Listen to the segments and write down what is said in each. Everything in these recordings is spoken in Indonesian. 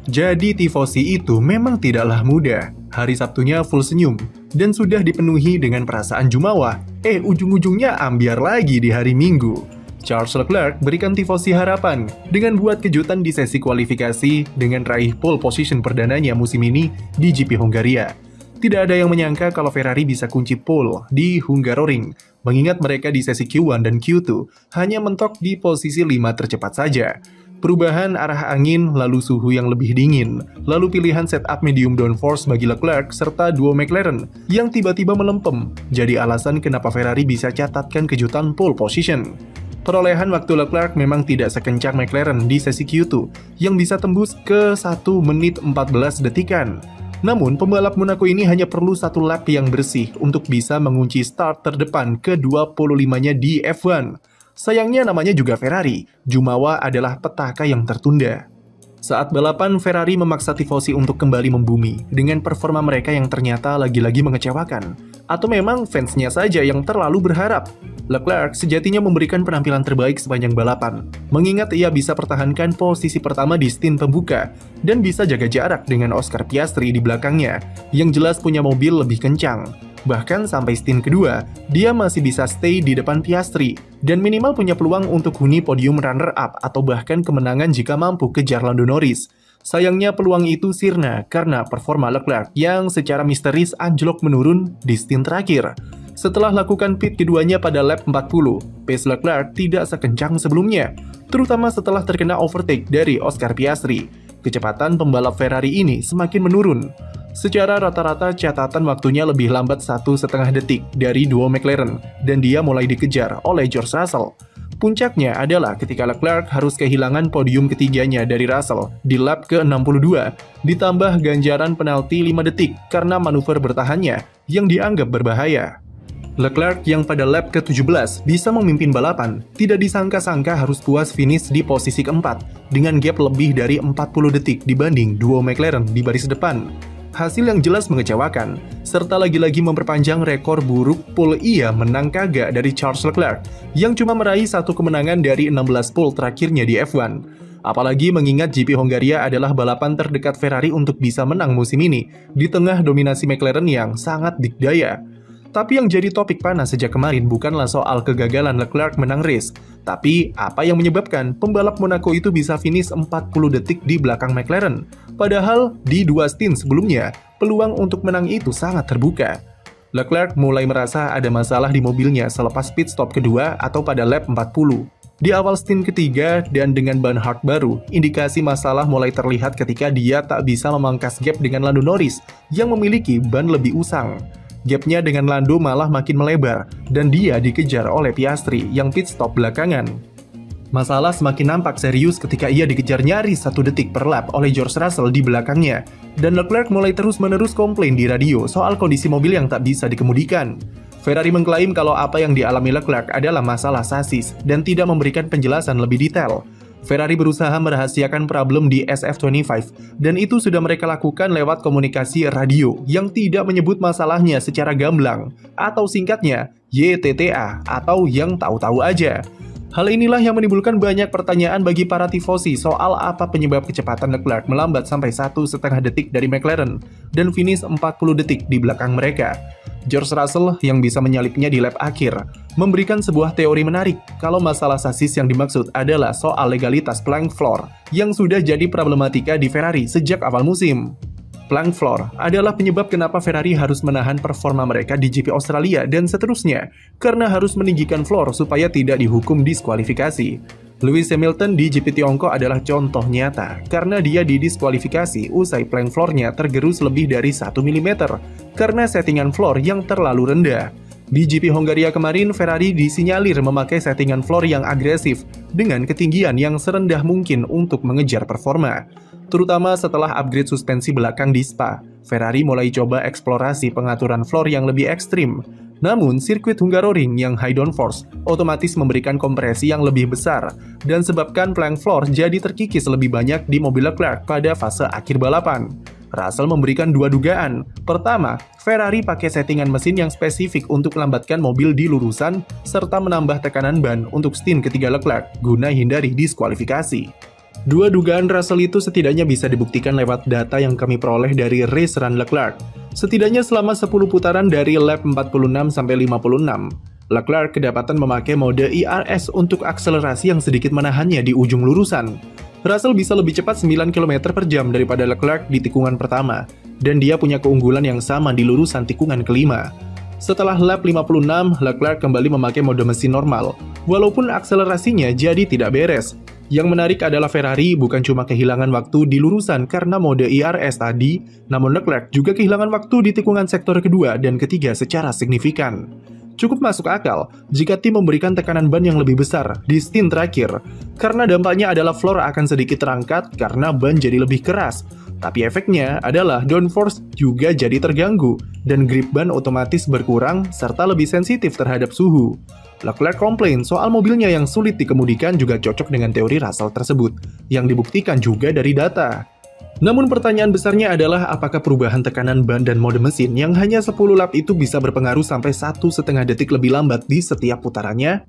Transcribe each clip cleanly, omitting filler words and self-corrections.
Jadi tifosi itu memang tidaklah mudah. Hari Sabtunya full senyum, dan sudah dipenuhi dengan perasaan jumawa. Ujung-ujungnya ambiar lagi di hari Minggu. Charles Leclerc berikan tifosi harapan dengan buat kejutan di sesi kualifikasi dengan raih pole position perdananya musim ini di GP Hongaria. Tidak ada yang menyangka kalau Ferrari bisa kunci pole di Hungaroring, mengingat mereka di sesi Q1 dan Q2 hanya mentok di posisi 5 tercepat saja. Perubahan arah angin, lalu suhu yang lebih dingin, lalu pilihan setup medium downforce bagi Leclerc serta duo McLaren yang tiba-tiba melempem, jadi alasan kenapa Ferrari bisa catatkan kejutan pole position. Perolehan waktu Leclerc memang tidak sekencang McLaren di sesi Q2 yang bisa tembus ke 1 menit 14 detikan. Namun, pembalap Monaco ini hanya perlu satu lap yang bersih untuk bisa mengunci start terdepan ke-25-nya di F1. Sayangnya namanya juga Ferrari, jumawa adalah petaka yang tertunda. Saat balapan, Ferrari memaksa tifosi untuk kembali membumi dengan performa mereka yang ternyata lagi-lagi mengecewakan. Atau memang fansnya saja yang terlalu berharap? Leclerc sejatinya memberikan penampilan terbaik sepanjang balapan, mengingat ia bisa pertahankan posisi pertama di stint pembuka dan bisa jaga jarak dengan Oscar Piastri di belakangnya, yang jelas punya mobil lebih kencang. Bahkan sampai stint kedua, dia masih bisa stay di depan Piastri dan minimal punya peluang untuk huni podium runner-up atau bahkan kemenangan jika mampu kejar Lando Norris. Sayangnya peluang itu sirna karena performa Leclerc yang secara misteris anjlok menurun di stint terakhir. Setelah lakukan pit keduanya pada lap 40, pace Leclerc tidak sekencang sebelumnya, terutama setelah terkena overtake dari Oscar Piastri. Kecepatan pembalap Ferrari ini semakin menurun. Secara rata-rata catatan waktunya lebih lambat 1,5 detik dari duo McLaren, dan dia mulai dikejar oleh George Russell. Puncaknya adalah ketika Leclerc harus kehilangan podium ketiganya dari Russell di lap ke-62, ditambah ganjaran penalti 5 detik karena manuver bertahannya yang dianggap berbahaya. Leclerc yang pada lap ke-17 bisa memimpin balapan, tidak disangka-sangka harus puas finish di posisi keempat dengan gap lebih dari 40 detik dibanding duo McLaren di baris depan. Hasil yang jelas mengecewakan, serta lagi-lagi memperpanjang rekor buruk pole ia menang kagak dari Charles Leclerc yang cuma meraih satu kemenangan dari 16 pole terakhirnya di F1. Apalagi mengingat GP Hongaria adalah balapan terdekat Ferrari untuk bisa menang musim ini di tengah dominasi McLaren yang sangat dikdaya. Tapi yang jadi topik panas sejak kemarin bukanlah soal kegagalan Leclerc menang race, tapi apa yang menyebabkan pembalap Monaco itu bisa finish 40 detik di belakang McLaren. Padahal di 2 stint sebelumnya, peluang untuk menang itu sangat terbuka. Leclerc mulai merasa ada masalah di mobilnya selepas pit stop kedua atau pada lap 40. Di awal stint ketiga dan dengan ban hard baru, indikasi masalah mulai terlihat ketika dia tak bisa memangkas gap dengan Lando Norris yang memiliki ban lebih usang. Gapnya dengan Lando malah makin melebar, dan dia dikejar oleh Piastri yang pit stop belakangan. Masalah semakin nampak serius ketika ia dikejar nyaris 1 detik per lap oleh George Russell di belakangnya, dan Leclerc mulai terus-menerus komplain di radio soal kondisi mobil yang tak bisa dikemudikan. Ferrari mengklaim kalau apa yang dialami Leclerc adalah masalah sasis dan tidak memberikan penjelasan lebih detail. Ferrari berusaha merahasiakan problem di SF25, dan itu sudah mereka lakukan lewat komunikasi radio yang tidak menyebut masalahnya secara gamblang, atau singkatnya YTTA, atau yang tahu-tahu aja. Hal inilah yang menimbulkan banyak pertanyaan bagi para tifosi soal apa penyebab kecepatan Leclerc melambat sampai 1,5 detik dari McLaren dan finish 40 detik di belakang mereka. George Russell yang bisa menyalipnya di lap akhir memberikan sebuah teori menarik kalau masalah sasis yang dimaksud adalah soal legalitas plank floor yang sudah jadi problematika di Ferrari sejak awal musim. Plank floor adalah penyebab kenapa Ferrari harus menahan performa mereka di GP Australia dan seterusnya, karena harus meninggikan floor supaya tidak dihukum diskualifikasi. Lewis Hamilton di GP Tiongkok adalah contoh nyata, karena dia didiskualifikasi usai plank floor-nya tergerus lebih dari 1 mm, karena settingan floor yang terlalu rendah. Di GP Hongaria kemarin, Ferrari disinyalir memakai settingan floor yang agresif, dengan ketinggian yang serendah mungkin untuk mengejar performa. Terutama setelah upgrade suspensi belakang di Spa, Ferrari mulai coba eksplorasi pengaturan floor yang lebih ekstrim. Namun, sirkuit Hungaroring yang high downforce otomatis memberikan kompresi yang lebih besar dan sebabkan plank floor jadi terkikis lebih banyak di mobil Leclerc pada fase akhir balapan. Russell memberikan 2 dugaan. Pertama, Ferrari pakai settingan mesin yang spesifik untuk melambatkan mobil di lurusan serta menambah tekanan ban untuk stint ketiga Leclerc guna hindari diskualifikasi. Dua dugaan Russell itu setidaknya bisa dibuktikan lewat data yang kami peroleh dari race run Leclerc. Setidaknya selama 10 putaran dari lap 46 sampai 56, Leclerc kedapatan memakai mode ERS untuk akselerasi yang sedikit menahannya di ujung lurusan. Russell bisa lebih cepat 9 km per jam daripada Leclerc di tikungan pertama, dan dia punya keunggulan yang sama di lurusan tikungan kelima. Setelah lap 56, Leclerc kembali memakai mode mesin normal, walaupun akselerasinya jadi tidak beres. Yang menarik adalah Ferrari bukan cuma kehilangan waktu di lurusan karena mode ERS tadi, namun Leclerc juga kehilangan waktu di tikungan sektor kedua dan ketiga secara signifikan. Cukup masuk akal jika tim memberikan tekanan ban yang lebih besar di stint terakhir, karena dampaknya adalah floor akan sedikit terangkat karena ban jadi lebih keras. Tapi efeknya adalah downforce juga jadi terganggu, dan grip ban otomatis berkurang serta lebih sensitif terhadap suhu. Leclerc komplain soal mobilnya yang sulit dikemudikan juga cocok dengan teori Russell tersebut, yang dibuktikan juga dari data. Namun pertanyaan besarnya adalah apakah perubahan tekanan ban dan mode mesin yang hanya 10 lap itu bisa berpengaruh sampai 1,5 detik lebih lambat di setiap putarannya?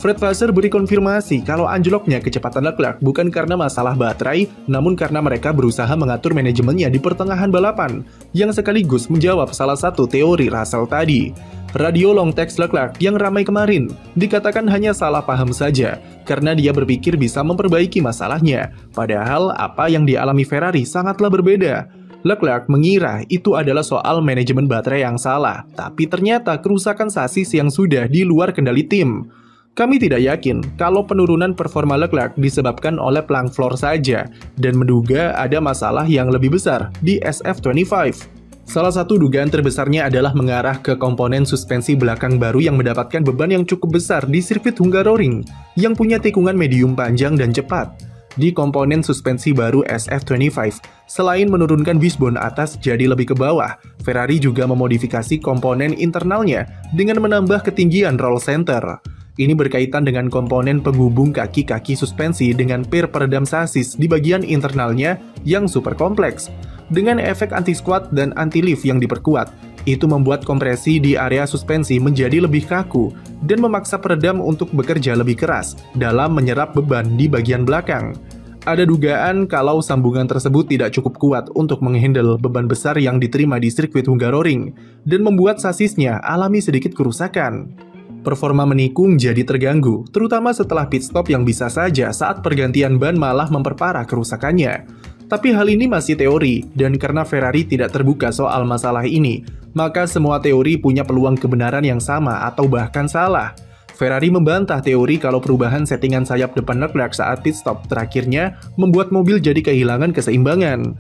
Fred Vasseur beri konfirmasi kalau anjloknya kecepatan Leclerc bukan karena masalah baterai, namun karena mereka berusaha mengatur manajemennya di pertengahan balapan, yang sekaligus menjawab salah satu teori Russell tadi. Radio long text Leclerc yang ramai kemarin dikatakan hanya salah paham saja, karena dia berpikir bisa memperbaiki masalahnya, padahal apa yang dialami Ferrari sangatlah berbeda. Leclerc mengira itu adalah soal manajemen baterai yang salah, tapi ternyata kerusakan sasis yang sudah di luar kendali tim. Kami tidak yakin kalau penurunan performa Leclerc disebabkan oleh plank floor saja, dan menduga ada masalah yang lebih besar di SF25. Salah satu dugaan terbesarnya adalah mengarah ke komponen suspensi belakang baru yang mendapatkan beban yang cukup besar di sirkuit Hungaroring, yang punya tikungan medium panjang dan cepat. Di komponen suspensi baru SF25, selain menurunkan wishbone atas jadi lebih ke bawah, Ferrari juga memodifikasi komponen internalnya dengan menambah ketinggian roll center. Ini berkaitan dengan komponen penghubung kaki-kaki suspensi dengan per peredam sasis di bagian internalnya yang super kompleks. Dengan efek anti-squat dan anti-lift yang diperkuat, itu membuat kompresi di area suspensi menjadi lebih kaku dan memaksa peredam untuk bekerja lebih keras dalam menyerap beban di bagian belakang. Ada dugaan kalau sambungan tersebut tidak cukup kuat untuk menghandle beban besar yang diterima di sirkuit Hungaroring dan membuat sasisnya alami sedikit kerusakan. Performa menikung jadi terganggu, terutama setelah pit stop yang bisa saja saat pergantian ban malah memperparah kerusakannya. Tapi hal ini masih teori, dan karena Ferrari tidak terbuka soal masalah ini, maka semua teori punya peluang kebenaran yang sama atau bahkan salah. Ferrari membantah teori kalau perubahan settingan sayap depan Leclerc saat pit stop terakhirnya membuat mobil jadi kehilangan keseimbangan.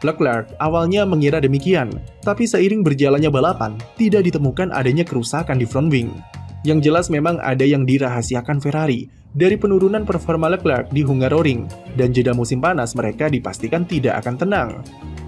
Leclerc awalnya mengira demikian, tapi seiring berjalannya balapan, tidak ditemukan adanya kerusakan di front wing. Yang jelas memang ada yang dirahasiakan Ferrari dari penurunan performa Leclerc di Hungaroring, dan jeda musim panas mereka dipastikan tidak akan tenang.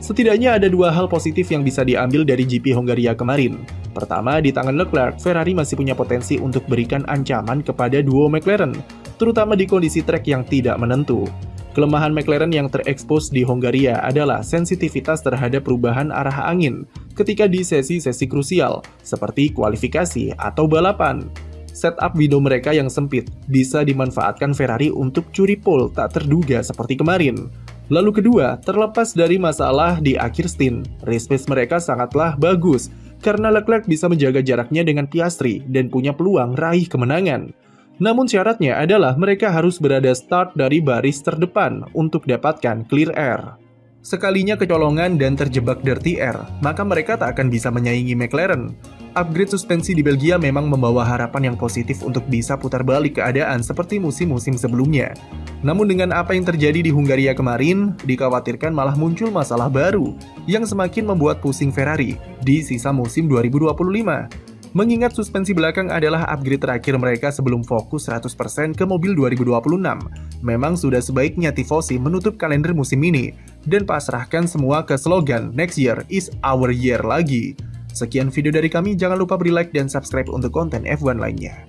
Setidaknya ada dua hal positif yang bisa diambil dari GP Hongaria kemarin. Pertama, di tangan Leclerc, Ferrari masih punya potensi untuk berikan ancaman kepada duo McLaren, terutama di kondisi trek yang tidak menentu. Kelemahan McLaren yang terekspos di Hongaria adalah sensitivitas terhadap perubahan arah angin ketika di sesi-sesi krusial, seperti kualifikasi atau balapan. Setup window mereka yang sempit bisa dimanfaatkan Ferrari untuk curi pole tak terduga seperti kemarin. Lalu kedua, terlepas dari masalah di akhir stint, race pace mereka sangatlah bagus karena Leclerc bisa menjaga jaraknya dengan Piastri dan punya peluang raih kemenangan. Namun syaratnya adalah mereka harus berada start dari baris terdepan untuk dapatkan clear air. Sekalinya kecolongan dan terjebak dirty air, maka mereka tak akan bisa menyaingi McLaren. Upgrade suspensi di Belgia memang membawa harapan yang positif untuk bisa putar balik keadaan seperti musim-musim sebelumnya. Namun dengan apa yang terjadi di Hungaria kemarin, dikhawatirkan malah muncul masalah baru yang semakin membuat pusing Ferrari di sisa musim 2025. Mengingat suspensi belakang adalah upgrade terakhir mereka sebelum fokus 100% ke mobil 2026, memang sudah sebaiknya tifosi menutup kalender musim ini dan pasrahkan semua ke slogan "Next year is our year" lagi. Sekian video dari kami, jangan lupa beri like dan subscribe untuk konten F1 lainnya.